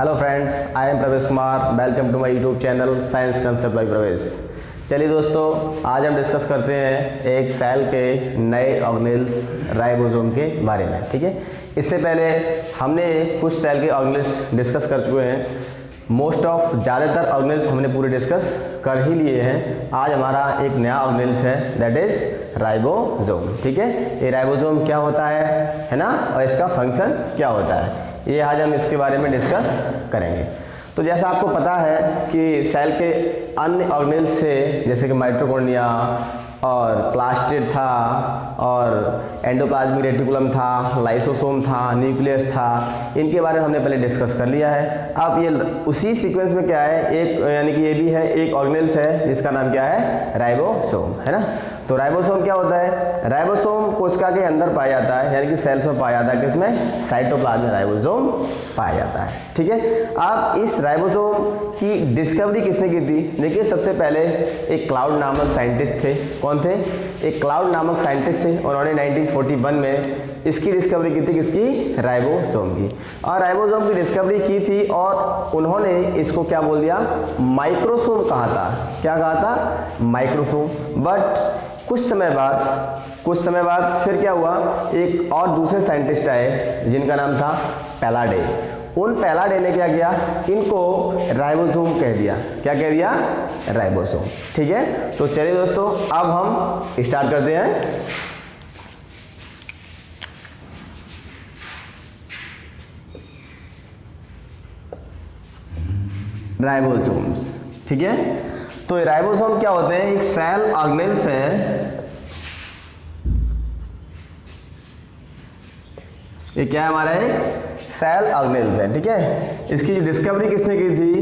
Hello friends, I am Pravesh Kumar. Welcome to my YouTube channel science concept by Pravesh. चलिए दोस्तों, आज हम डिस्कस करते हैं एक सेल के नए ऑर्गेनेल्स राइबोसोम के बारे में। ठीक है, इससे पहले हमने कुछ सेल के ऑर्गेनेल्स डिस्कस कर चुके हैं। मोस्ट ऑफ ज़्यादातर ऑर्गेनेल्स हमने पूरे डिस्कस कर ही लिए हैं। आज हमारा एक नया ऑर्गेनेल्स है, दैट इज राइबोसोम। ठीक है, ये राइबोसोम क्या होता है ना, और इसका फंक्शन क्या होता है, ये आज हम इसके बारे में डिस्कस करेंगे। तो जैसा आपको पता है कि सेल के अन्य ऑर्गेनेल्स से, जैसे कि माइटोकॉन्ड्रिया और प्लास्टिड था और एंडोप्लाज्मिक रेटिकुलम था, लाइसोसोम था, न्यूक्लियस था, इनके बारे में हमने पहले डिस्कस कर लिया है। अब ये उसी सीक्वेंस में क्या है, एक यानी कि ये भी है, एक ऑर्गेनेल्स है जिसका नाम क्या है, राइबोसोम, है ना। तो राइबोसोम क्या होता है, राइबोसोम कोशिका के अंदर पाया जाता है, यानी कि सेल्स में पाया जाता है। किसमें, साइटोप्लाज्म में राइबोसोम पाया जाता है। ठीक है, अब इस राइबोसोम की डिस्कवरी किसने की थी? देखिए, सबसे पहले एक क्लाउड नामक साइंटिस्ट थे। कौन थे? एक क्लाउड नामक साइंटिस्ट थे। उन्होंने 1941 में इसकी डिस्कवरी की थी, किसकी? राइबोसोम की। और राइबोसोम की डिस्कवरी की थी और उन्होंने इसको क्या बोल दिया, माइक्रोसोम कहा था। क्या कहा था? माइक्रोसोम। बट कुछ समय बाद फिर क्या हुआ, एक और दूसरे साइंटिस्ट आए जिनका नाम था पैलाडे। उन पैलाडे ने क्या किया, इनको राइबोसोम कह दिया। क्या कह दिया? राइबोसोम। ठीक है, तो चलिए दोस्तों, अब हम स्टार्ट करते हैं। राइबोसोम्स। ठीक है, तो राइबोसोम क्या होते हैं? एक सेल ऑर्गेनेल्स है। ये क्या है हमारा, एक सेल ऑर्गेनेल्स है। ठीक है, इसकी जो डिस्कवरी किसने की थी?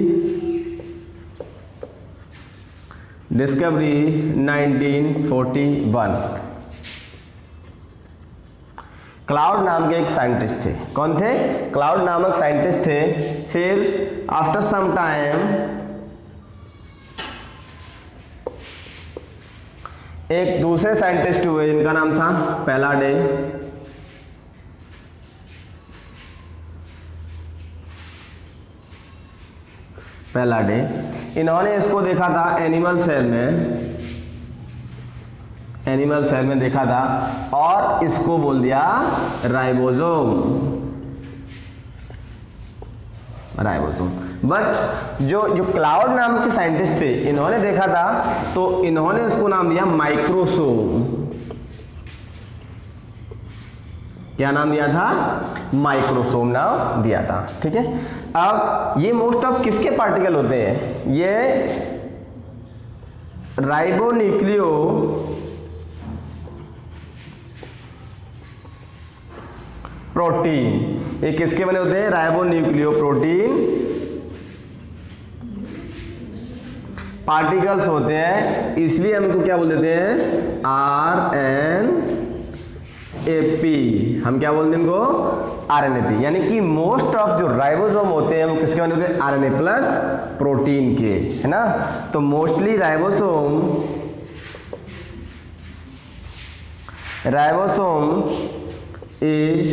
डिस्कवरी 1941। क्लाउड नाम के एक साइंटिस्ट थे। कौन थे? क्लाउड नामक साइंटिस्ट थे। फिर आफ्टर सम टाइम एक दूसरे साइंटिस्ट हुए जिनका नाम था पैलाडे। इन्होंने इसको देखा था एनिमल सेल में देखा था और इसको बोल दिया राइबोसोम। बट जो क्लाउड नाम के साइंटिस्ट थे, इन्होंने देखा था तो इन्होंने इसको नाम दिया माइक्रोसोम। क्या नाम दिया था? माइक्रोसोम नाम दिया था। ठीक है, अब ये मोस्ट ऑफ किसके पार्टिकल होते हैं? ये राइबोन्यूक्लियो प्रोटीन। ये किसके बने होते हैं? राइबोन्यूक्लियो प्रोटीन पार्टिकल्स होते हैं। इसलिए हम इनको क्या बोल देते हैं? RNAP। हम क्या बोलते हैं इनको? RNAP। यानी कि मोस्ट ऑफ जो राइबोसोम होते हैं वो किसके बने होते हैं? RNA प्लस प्रोटीन के, है ना। तो mostly ribosome is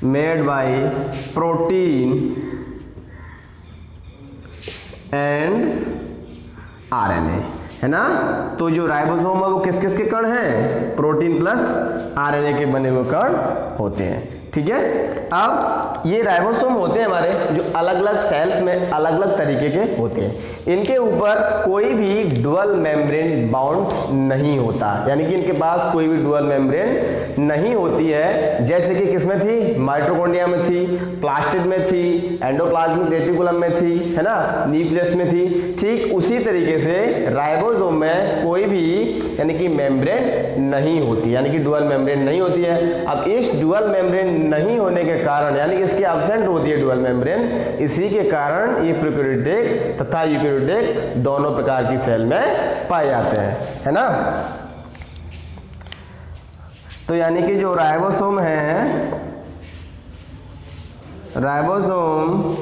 made by protein and RNA, है ना। तो जो राइबोसोम है वो किस किस के कण हैं? प्रोटीन प्लस RNA के बने हुए कण होते हैं। ठीक है, अब ये राइबोसोम होते हैं हमारे, जो अलग अलग सेल्स में अलग अलग तरीके के होते हैं। इनके ऊपर कोई भी डुअल मेम्ब्रेन बाउंड्स नहीं होता, यानी कि इनके पास कोई भी डुअल मेम्ब्रेन नहीं होती है। जैसे कि किसमें थी? माइटोकॉन्ड्रिया में थी, प्लास्टिड में थी, एंडोप्लाज्मिक रेटिकुलम में थी, है ना, न्यूक्लियस में थी। ठीक उसी तरीके से राइबोसोम में कोई भी यानी कि मेम्ब्रेन नहीं होती, यानी कि डुअल मेम्ब्रेन नहीं होती है। अब इस डुअल मेम्ब्रेन नहीं होने के कारण, यानी कि इसकी एब्सेंट होती है डुअल मेम्ब्रेन, इसी के कारण ये प्रोकैरियोटिक तथा यूकैरियोटिक दोनों प्रकार की सेल में पाए जाते हैं, है ना। तो यानी कि जो राइबोसोम है, ribosome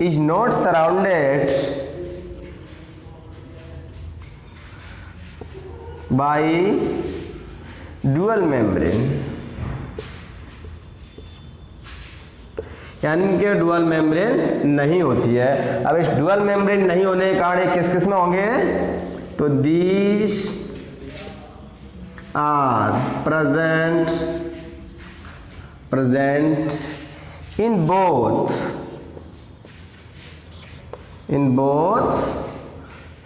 is not surrounded by dual membrane, यानी कि डुअल मेम्ब्रेन नहीं होती है। अब इस डुअल मेम्ब्रेन नहीं होने के कारण किस किस में होंगे, तो these are present in both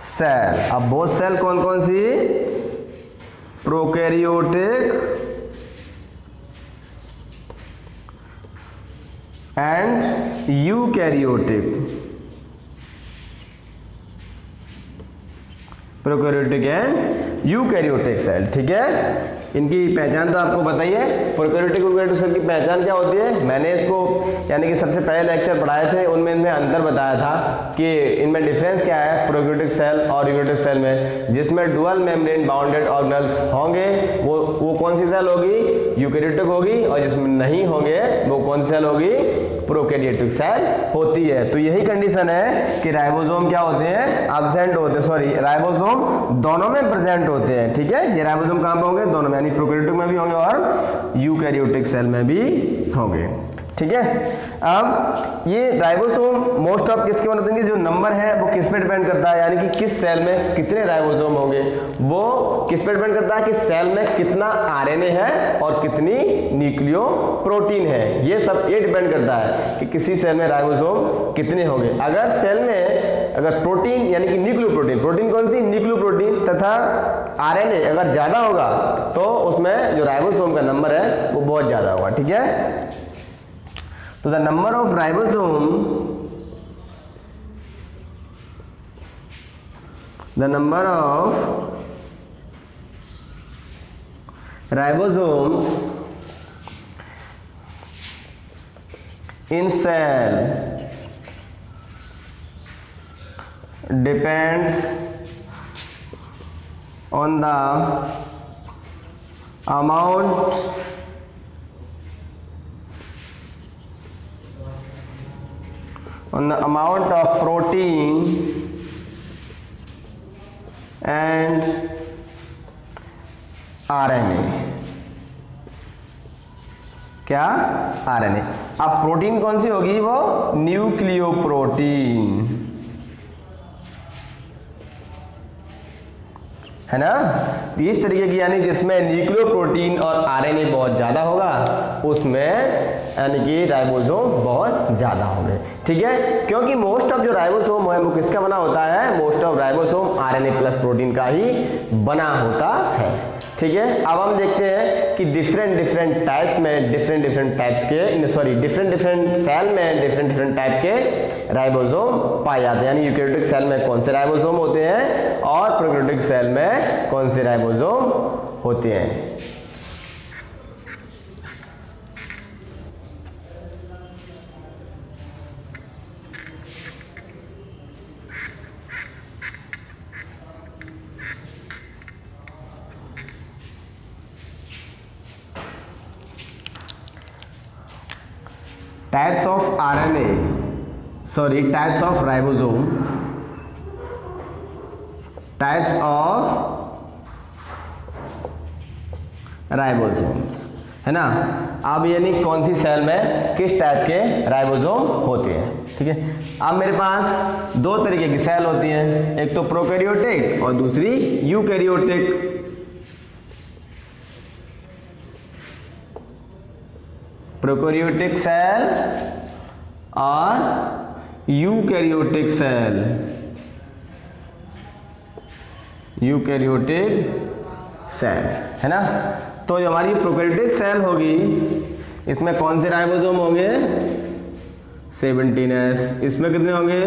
cell. अब बोथ सेल कौन कौन सी, prokaryotic and eukaryotic, prokaryotic and eukaryotic cell. ठीक है, इनकी पहचान तो आपको बताइए। प्रोकैरियोटिक यूकैरियोटिक सेल की पहचान क्या होती है, मैंने इसको यानी कि सबसे पहले लेक्चर पढ़ाए थे, उनमें इनमें अंतर बताया था कि इनमें डिफरेंस क्या है प्रोकैरियोटिक सेल और यूकैरियोटिक सेल में। जिसमें डुअल मेम्ब्रेन बाउंडेड ऑर्गेनेल्स होंगे वो कौन सी सेल होगी, यूकैरियोटिक होगी, और जिसमें नहीं होंगे वो कौन सी सेल होगी, प्रोकैरियोटिक सेल होती है। तो यही कंडीशन है कि राइबोसोम क्या होते हैं, एब्सेंट होते हैं, सॉरी राइबोसोम दोनों में प्रेजेंट होते हैं। ठीक है, ये राइबोसोम कहां पे होंगे, दोनों में, यानी प्रोकैरियोटिक में भी होंगे और यूकैरियोटिक सेल में भी होंगे। ठीक है, अब ये राइबोसोम मोस्ट ऑफ किसके बनते हैं, जो नंबर है वो किस पे डिपेंड करता है, यानी कि किस सेल में कितने राइबोसोम होंगे, वो किस पे डिपेंड करता है कि सेल में कितना आरएनए है और कितनी न्यूक्लियो प्रोटीन है। ये सब ये डिपेंड करता है कि किसी सेल में राइबोसोम कितने होंगे। अगर सेल में अगर प्रोटीन यानी कि न्यूक्लियो प्रोटीन कौन सी, न्यूक्लियो प्रोटीन तथा आरएनए अगर ज्यादा होगा तो उसमें जो राइबोसोम का नंबर है वो बहुत ज्यादा होगा। ठीक है, तो the number of ribosomes in cell depends on the amount of protein and RNA। क्या, RNA। अब प्रोटीन कौन सी होगी, वो न्यूक्लियो प्रोटीन है ना। तो इस तरीके की यानी जिसमें न्यूक्लियो प्रोटीन और आरएनए बहुत ज्यादा होगा उसमें यानी कि राइबोसोम बहुत ज्यादा होंगे। ठीक है, क्योंकि मोस्ट ऑफ जो राइबोसोम है वो किसका बना होता है, most of ribosome RNA plus protein का ही बना होता है। ठीक है, अब हम देखते हैं कि डिफरेंट टाइप्स में डिफरेंट सेल में डिफरेंट टाइप के राइबोसोम पाए जाते हैं। यानी यूकैरियोटिक सेल में कौन से राइबोसोम होते हैं और प्रोकैरियोटिक सेल में कौन से राइबोसोम होते हैं। types of ribosome, types of ribosomes है ना। अब यानी कौन सी सेल में किस टाइप के राइबोसोम होते हैं। ठीक है, अब मेरे पास दो तरीके की सेल होती हैं, एक तो प्रोकैरियोटिक और दूसरी यूकैरियोटिक। प्रोकैरियोटिक सेल और यूकैरियोटिक सेल, है ना। तो जो हमारी प्रोकैरियोटिक सेल होगी इसमें कौन से राइबोसोम होंगे, 17S। इसमें कितने होंगे,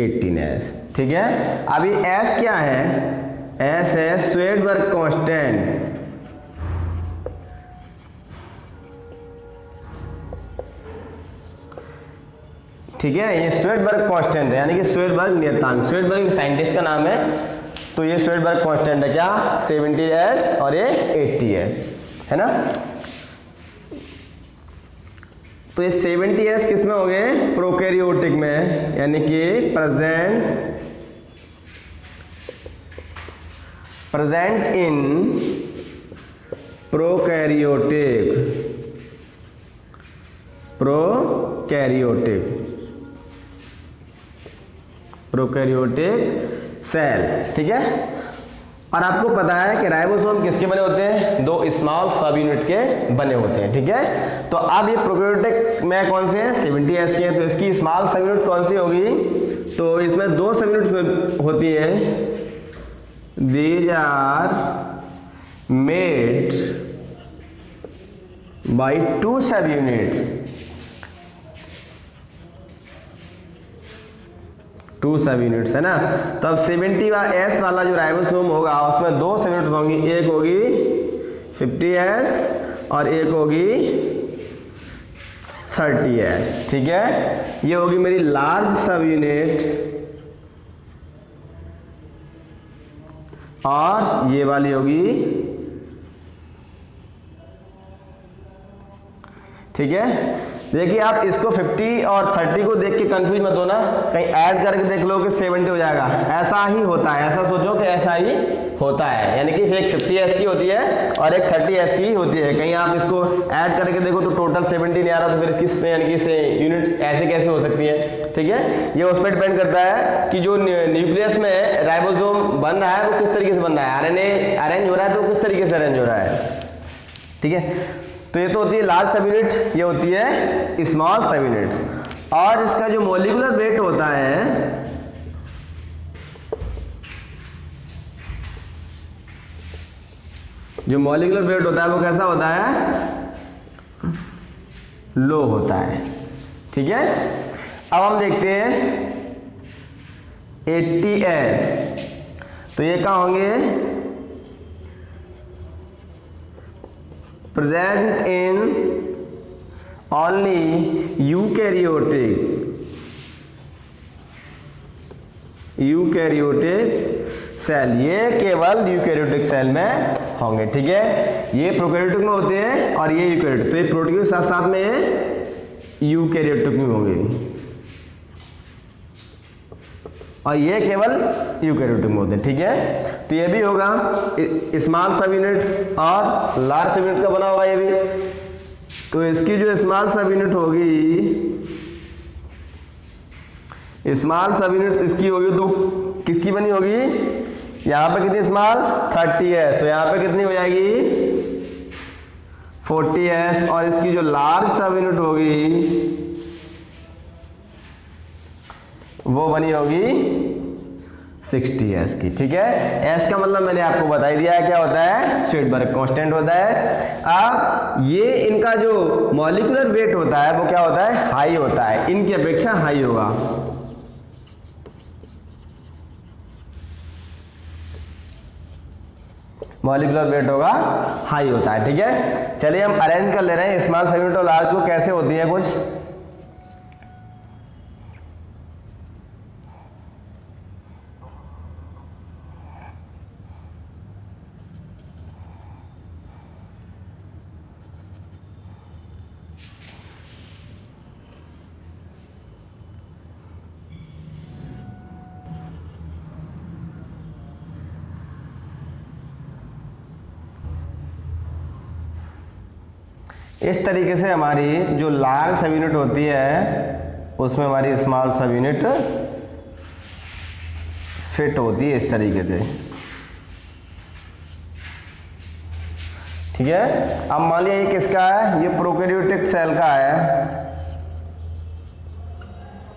18S। ठीक है, अभी S क्या है, S है स्वेडबर्ग कांस्टेंट। ठीक है, ये स्वेडबर्ग कांस्टेंट है, यानी कि स्वेडबर्ग नियतांक, स्वेडबर्ग साइंटिस्ट का नाम है। तो ये स्वेडबर्ग कांस्टेंट है क्या, 70S और ये 80S है ना। तो ये 70S किस में हो गए, प्रोकैरियोटिक में, यानी कि present in prokaryotic prokaryotic cell, ठीक है। और आपको पता है कि राइबोसोम किसके बने होते हैं, 2 स्मॉल सब यूनिट के बने होते हैं, ठीक है। तो अब ये प्रोकैरियोटिक में कौन से हैं, 70S के, तो इसकी स्मॉल सब यूनिट कौन सी होगी, तो इसमें 2 सब यूनिट होती है, दीज आर मेड बाय 2 सब यूनिट्स, 2 सब यूनिट्स, है ना। तो अब 70S वाला जो राइबोसोम होगा उसमें 2 सब यूनिट्स होंगी, एक होगी 50S और एक होगी 30S, ठीक है। ये होगी मेरी लार्ज सब यूनिट और ये वाली होगी, ठीक है। देखिए आप इसको 50 और 30 को देख के कंफ्यूज मत होना, कहीं ऐड करके देख लो कि 70 हो जाएगा, ऐसा ही होता है, ऐसा सोचो कि ऐसा ही होता है, यानी कि एक 50S की होती है और एक 30S की होती है। कहीं आप इसको ऐड करके देखो तो टोटल 70 नहीं आ रहा, तो फिर इसकी यानी कि यूनिट ऐसे कैसे हो सकती है, ठीक है। ये उस पर डिपेंड करता है कि जो न्यूक्लियस में राइबोसोम बन रहा है वो किस तरीके से बन रहा है, आरएनए अरेंज हो रहा है तो किस तरीके से अरेंज हो रहा है, ठीक है। तो ये तो होती है लार्ज सब यूनिट, ये होती है स्मॉल सब यूनिट्स। और इसका जो मॉलिक्यूलर वेट होता है, जो मॉलिक्यूलर वेट होता है वो कैसा होता है, लो होता है, ठीक है। अब हम देखते हैं 80S, तो ये कहाँ होंगे, present in only eukaryotic cell, ये केवल यूकैरियोटिक सेल में होंगे, ठीक है। ये प्रोकैरियोटिक में होते हैं और ये यूकैरियोटिक, तो ये प्रोटीन के साथ साथ में यूकैरियोटिक में होंगे और ये केवल यूकैरियोटिक में होते हैं, ठीक है। तो ये भी होगा स्मॉल सब यूनिट्स और लार्ज सब यूनिट का बना होगा ये भी। तो इसकी जो स्मॉल सब यूनिट होगी, स्मॉल सब यूनिट इसकी होगी तो किसकी बनी होगी, यहाँ पे कितनी स्मॉल 30S, तो यहाँ पे कितनी हो जाएगी 40S, और इसकी जो लार्ज सब यूनिट होगी वो बनी होगी 60S की, ठीक है। S का मतलब मैंने आपको बता ही दिया है क्या होता है, स्वेडबर्ग कांस्टेंट होता है। अब ये इनका जो मॉलिक्यूलर वेट होता है वो क्या होता है, हाई होता है, इनकी अपेक्षा हाई होगा। मॉलिक्यूलर वेट होगा हाई होता है, ठीक है। चलिए हम अरेंज कर ले रहे हैं स्मॉल सब यूनिट और लार्ज को कैसे होती है कुछ। इस तरीके से हमारी जो लार्ज सब यूनिट होती है उसमें हमारी स्मॉल सब यूनिट फिट होती है इस तरीके से, ठीक है। अब मान लिया ये किसका है, ये प्रोकैरियोटिक सेल का है,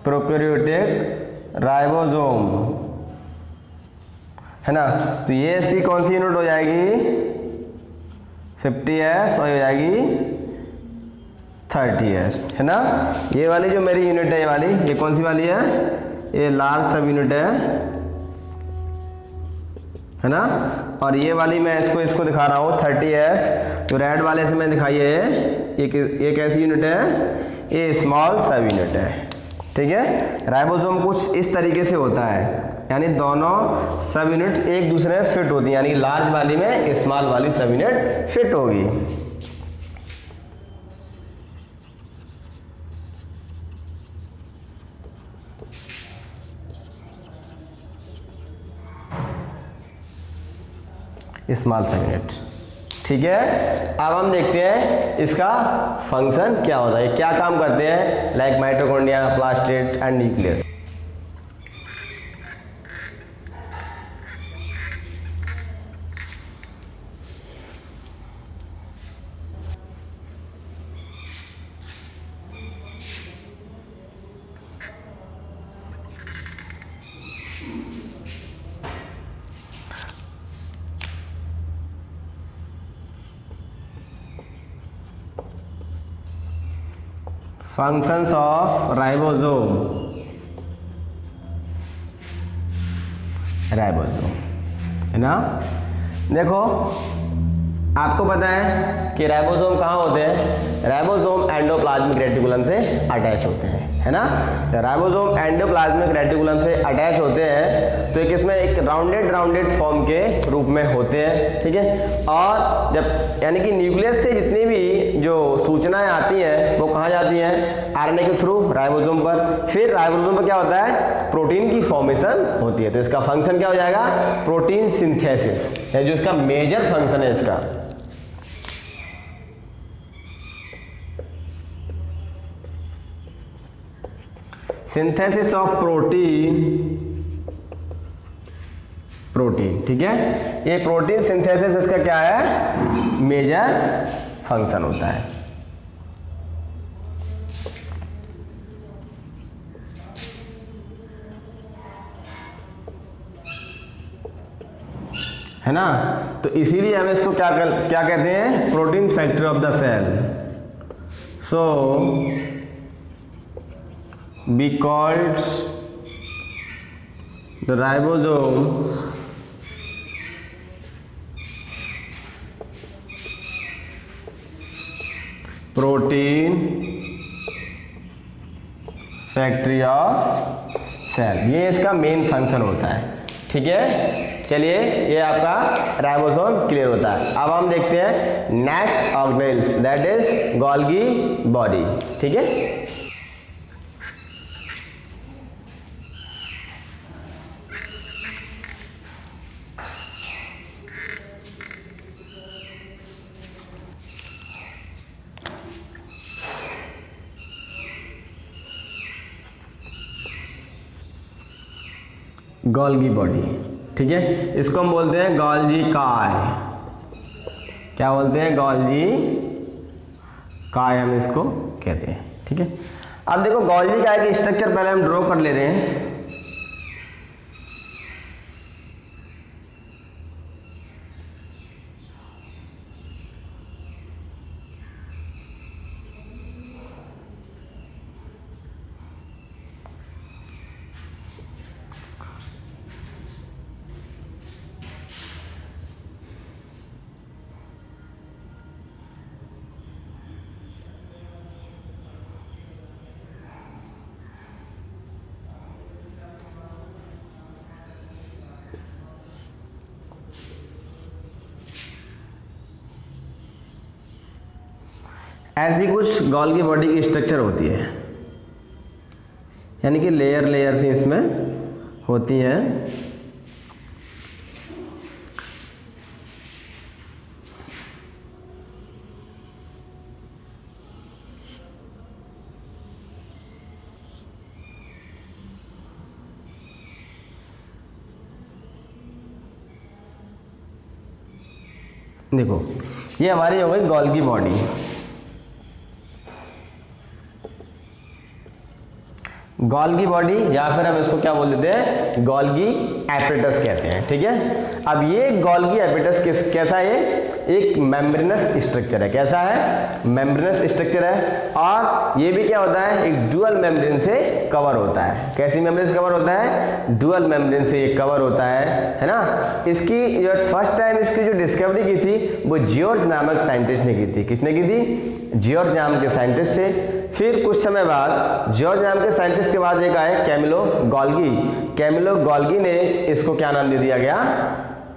प्रोकैरियोटिक राइबोसोम, है ना। तो ये सी कौन सी यूनिट हो जाएगी 50S और हो जाएगी 30S, है ना। ये वाली जो मेरी यूनिट है, ये वाली, ये कौन सी वाली है, ये लार्ज सब यूनिट है ना। और ये वाली मैं इसको दिखा रहा हूँ 30S, तो रेड वाले से मैं दिखाई है ये कैसी यूनिट है, ये स्मॉल सब यूनिट है, ठीक है। राइबोसोम कुछ इस तरीके से होता है, यानी दोनों सब यूनिट्स एक दूसरे में फिट होती है, यानी लार्ज वाली में स्मॉल वाली सब यूनिट फिट होगी। स्मॉल सब यूनिट, ठीक है, अब हम देखते हैं इसका फंक्शन क्या होता है, क्या काम करते हैं, like mitochondria, plastid and nucleus. Functions of ribosome, है ना। देखो आपको पता है कि राइबोसोम कहाँ होते हैं, राइबोसोम एंडोप्लाज्मिक रेटिकुलम से अटैच होते हैं, है ना। राइबोसोम एंडोप्लाज्मिक रेटिकुलम से अटैच होते हैं तो एक इसमें एक राउंडेड फॉर्म के रूप में होते हैं, ठीक है। और जब यानी कि न्यूक्लियस से जितनी भी जो सूचनाएं आती हैं वो कहाँ जाती हैं, आरएनए के थ्रू राइबोसोम पर, फिर राइबोसोम पर क्या होता है, प्रोटीन की फॉर्मेशन होती है। तो इसका फंक्शन क्या हो जाएगा, प्रोटीन सिंथेसिस है जो इसका मेजर फंक्शन है इसका। सिंथेसिस ऑफ प्रोटीन, ठीक है। ये प्रोटीन सिंथेसिस इसका क्या है, मेजर फंक्शन होता है ना। तो इसीलिए हम इसको क्या कहते हैं, protein factory of the cell. So be called the ribosome protein factory of cell, ये इसका मेन फंक्शन होता है, ठीक है। चलिए ये आपका राइबोसोम क्लियर होता है। अब हम देखते हैं next organelles, that is Golgi body, ठीक है। गोल्गी बॉडी, ठीक है। इसको हम बोलते हैं गोल्जी काय, क्या बोलते हैं, गोल्जी काय हम इसको कहते हैं, ठीक है। अब देखो गोल्जी काय की स्ट्रक्चर पहले हम ड्रॉ कर ले रहे हैं। ऐसी कुछ गोल्गी बॉडी की स्ट्रक्चर होती है, यानी कि लेयर से इसमें होती हैं। देखो ये हमारी हो गई गोल्गी बॉडी। गोल्गी बॉडी या फिर हम इसको क्या बोल देते हैं, गोल्गी एपेटस कहते हैं, ठीक है। अब ये गोल्गी एपेटस कैसा है, एक मेम्ब्रेनस स्ट्रक्चर है। कैसा है, मेम्ब्रेनस स्ट्रक्चर है। और ये भी क्या होता है, एक डुअल मेम्ब्रेन से कवर होता है। कैसी मेम्ब्रेन से कवर होता है, डुअल मेम्ब्रेन से ये कवर होता है ना। इसकी जो फर्स्ट टाइम इसकी जो डिस्कवरी की थी वो जियोर्ज नामक साइंटिस्ट ने की थी। किसने की थी, जियोर्ज नाम के साइंटिस्ट से। फिर कुछ समय बाद जियोर्ज नाम के साइंटिस्ट के बाद एक आए कैमिलो गोल्गी। कैमिलो गोल्गी ने इसको क्या नाम दे दिया गया,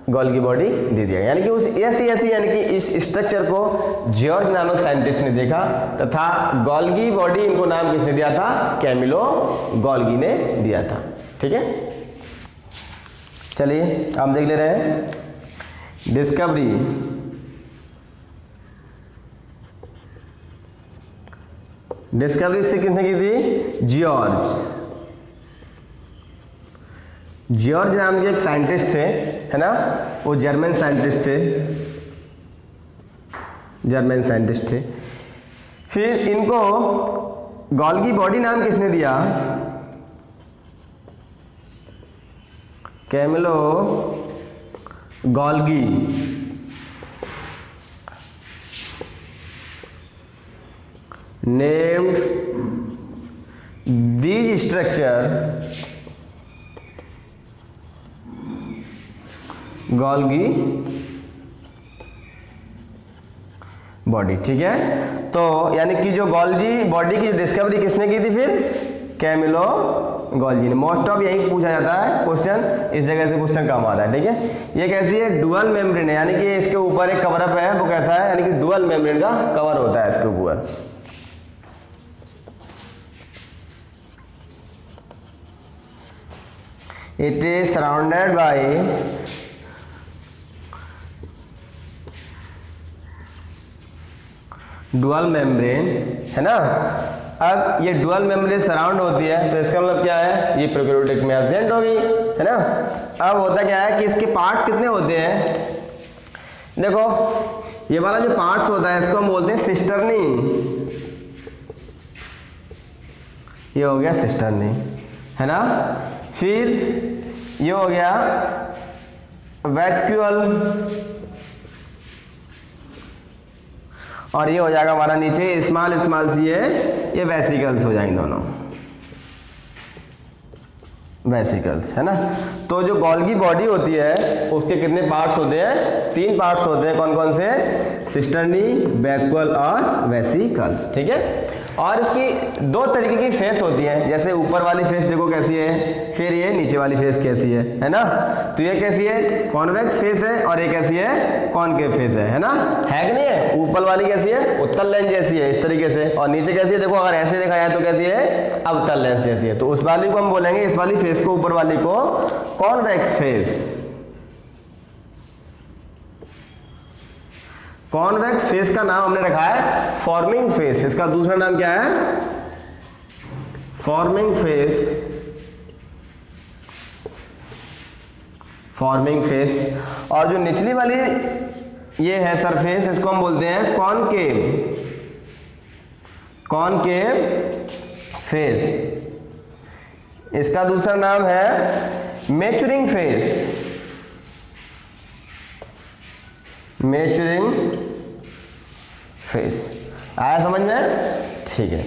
गोल्गी बॉडी दे दिया, यानी कि उस ऐसी यानी कि इस स्ट्रक्चर को जियोर्ज नामक साइंटिस्ट ने देखा तथा गोल्गी बॉडी इनको नाम किसने दिया था, कैमिलो गोल्गी ने दिया था, ठीक है। चलिए हम देख ले रहे हैं डिस्कवरी डिस्कवरी से किसने की थी? जियोर्ज। जियोर्ज नाम के एक साइंटिस्ट थे, है ना, वो जर्मन साइंटिस्ट थे, जर्मन साइंटिस्ट थे। फिर इनको गोल्गी बॉडी नाम किसने दिया? Camillo Golgi. Named these structure Golgi body. ठीक है, तो यानी कि जो गोल्गी बॉडी की डिस्कवरी किसने की थी? फिर कैमिलो गोल्गी ने। मोस्ट ऑफ यही पूछा जाता है क्वेश्चन, इस जगह से क्वेश्चन कम आता है। ठीक है, ये कैसी है? डुअल मेम्ब्रेन है, यानी कि इसके ऊपर एक कवरअप है, वो कैसा है? यानी कि डुअल मेम्ब्रेन का कवर होता है इसके ऊपर। It is surrounded by dual membrane, है ना। अब ये डुअल मेम्ब्रेन सराउंड होती है, तो इसका मतलब क्या है? ये प्रोकैरियोटिक में एब्सेंट होगी, है ना। अब होता क्या है कि इसके पार्ट्स कितने होते हैं? देखो, ये वाला जो पार्ट्स होता है इसको हम बोलते हैं सिस्टर्नी। ये हो गया सिस्टर्नी, है ना। फिर ये हो गया वैक्यूअल, और ये हो जाएगा हमारा नीचे स्मॉल स्मॉल सी है, ये वेसिकल्स हो जाएंगे दोनों, वेसिकल्स, है ना। तो जो गोल्गी बॉडी होती है उसके कितने पार्ट्स होते हैं? 3 पार्ट्स होते हैं। कौन कौन से? सिस्टर्नी, वैक्यूअल और वेसिकल्स। ठीक है, और इसकी 2 तरीके की फेस होती है। जैसे ऊपर वाली फेस देखो कैसी है, फिर ये नीचे वाली फेस कैसी है ना। तो ये कैसी है? कॉन्वेक्स फेस है, और ये कैसी है? कॉनकेव फेस है ना। है कि नहीं है? ऊपर वाली कैसी है? उत्तल लेंस जैसी है, इस तरीके से, और नीचे कैसी है? देखो, अगर ऐसे देखा जाए तो कैसी है? अवतल लेंस जैसी है। तो उस वाली को हम बोलेंगे, इस वाली फेस को, ऊपर वाली को कॉन्वेक्स फेस। कॉन्वेक्स फेस का नाम हमने रखा है फॉर्मिंग फेस। इसका दूसरा नाम क्या है? Forming face. Forming face. और जो निचली वाली ये है सरफेस, इसको हम बोलते हैं कॉनकेव, कॉनकेव फेस। इसका दूसरा नाम है मैच्योरिंग फेस, मैच्योरिंग फेस। आया समझ में? ठीक है।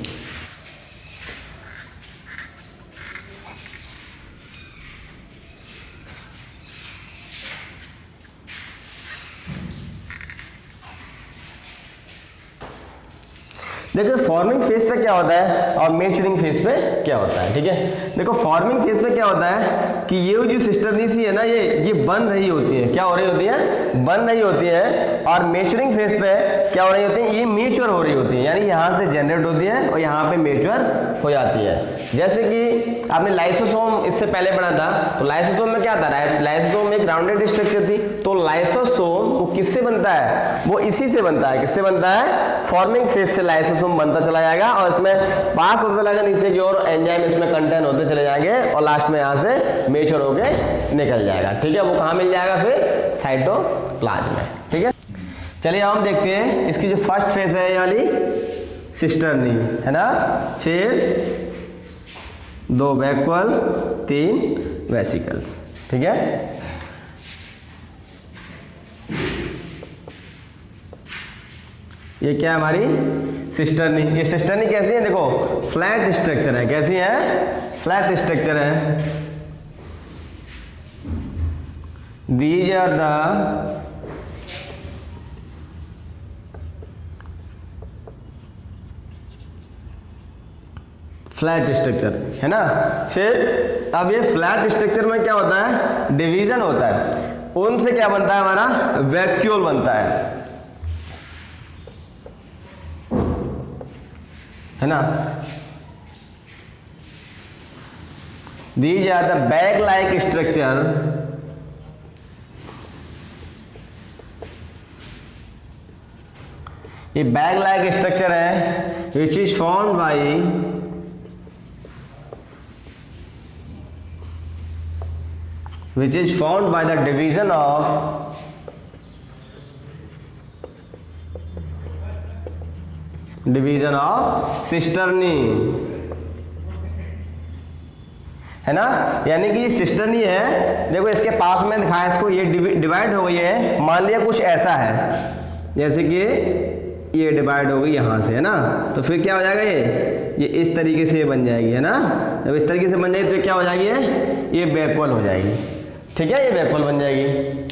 देखो, फॉर्मिंग फेज पे क्या होता है और मैच्योरिंग फेज पे क्या होता है। ठीक है, देखो फॉर्मिंग फेज पे क्या होता है कि ये जो सिस्टर्नी सी है ना, ये बन रही होती है। क्या हो रही होती है? बन रही होती है। और मैच्योरिंग फेज पे क्या हो रही होती है? ये मैच्योर हो रही होती है, यानी यहाँ से जनरेट होती है और यहाँ पे मैच्योर हो जाती है। जैसे कि आपने लाइसोसोम इससे पहले पढ़ा था, तो लाइसोसोम में क्या था? लाइसोसोम एक राउंडेड स्ट्रक्चर थी। तो लाइसोसोम वो किससे बनता है? वो इसी से बनता है। किससे बनता है? फॉर्मिंग फेज से लाइसोसोम बनता चला जाएगा, और इसमें पास होता चला जाएगा नीचे की ओर, एंजाइम इसमें कंटेन होते चले जाएंगे, और लास्ट में यहाँ से मैच्योर होके निकल जाएगा। ठीक है, वो कहाँ मिल जाएगा? फिर साइटोप्लाज्म में। ठीक है, चलिए हम देखते हैं इसकी जो फर्स्ट फेज है, ये वाली सिस्टर्नी, है ना। फिर 2 वैक्यूअल, 3 वेसिकल्स। ठीक है, ये क्या है? हमारी सिस्टर्नी। ये सिस्टर्नी कैसी है? देखो, फ्लैट स्ट्रक्चर है। कैसी है? फ्लैट स्ट्रक्चर है। These are the flat structure, है ना। फिर अब ये फ्लैट स्ट्रक्चर में क्या होता है? डिवीजन होता है। उनसे क्या बनता है? हमारा वैक्यूल बनता है ना। These are the bag like structure, ये बैग लाइक स्ट्रक्चर है। Which is formed by the division of cisternae, है ना। यानी कि सिस्टर्नी है, देखो इसके पास में दिखाया इसको, ये डिवाइड हो गई है। मान लिया कुछ ऐसा है, जैसे कि ये डिवाइड हो गई यहाँ से, है ना। तो फिर क्या हो जाएगा, ये इस तरीके से बन जाएगी, है ना। जब इस तरीके से बन जाएगी तो क्या हो जाएगी, ये बैकवॉल हो जाएगी, ठीक है, ये बैकवॉल बन जाएगी।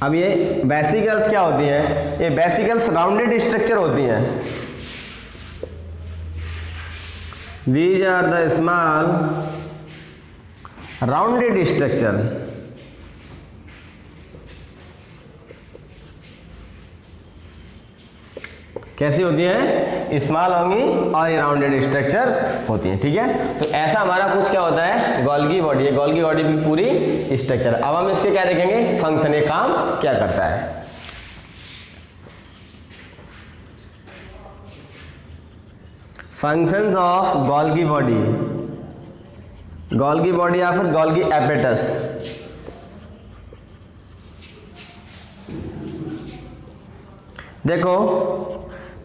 अब ये वेसिकल्स क्या होती हैं, ये वेसिकल्स राउंडेड स्ट्रक्चर होती हैं। These are the small rounded structure. कैसी होती है, स्मॉल होंगी और ये राउंडेड स्ट्रक्चर होती है, ठीक है। तो ऐसा हमारा कुछ क्या होता है, गोल्गी बॉडी है। गोल्गी बॉडी की पूरी स्ट्रक्चर। अब हम इसके क्या देखेंगे, फंक्शन, ये काम क्या करता है। Functions of Golgi body, Golgi body या फिर गोल्गी एपेटस। देखो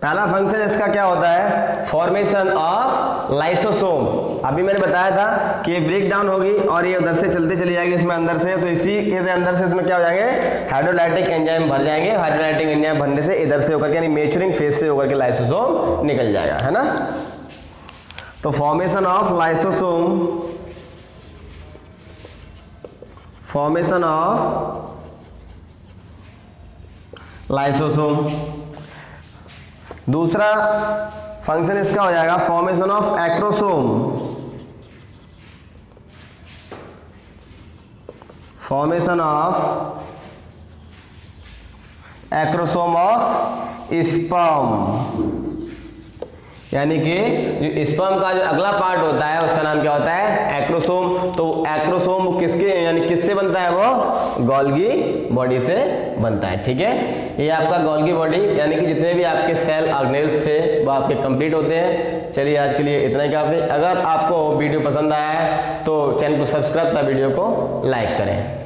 पहला फंक्शन इसका क्या होता है, फॉर्मेशन ऑफ लाइसोसोम। अभी मैंने बताया था कि ब्रेक डाउन होगी और ये उधर से चलते चली जाएगी इसमें अंदर से, तो इसी के से अंदर से इसमें क्या हो जाएंगे, हाइड्रोलाइटिक एंजाइम भर जाएंगे। हाइड्रोलाइटिक एंजाइम भरने से इधर से होकर के, यानी मैच्योरिंग फेज से होकर के लाइसोसोम निकल जाएगा, है ना। तो formation of lysosome, formation of lysosome. दूसरा फंक्शन इसका हो जाएगा formation of acrosome, formation of acrosome of sperm. यानी कि जो स्पर्म का जो अगला पार्ट होता है उसका नाम क्या होता है, एक्रोसोम। तो एक्रोसोम किसके, यानी किससे बनता है, वो गोल्गी बॉडी से बनता है, ठीक है। ये आपका गोल्गी बॉडी, यानी कि जितने भी आपके सेल ऑर्गेनेल्स थे वो आपके कंप्लीट होते हैं। चलिए आज के लिए इतना ही काफी। अगर आपको वीडियो पसंद आया है तो चैनल को सब्सक्राइब कर वीडियो को लाइक करें।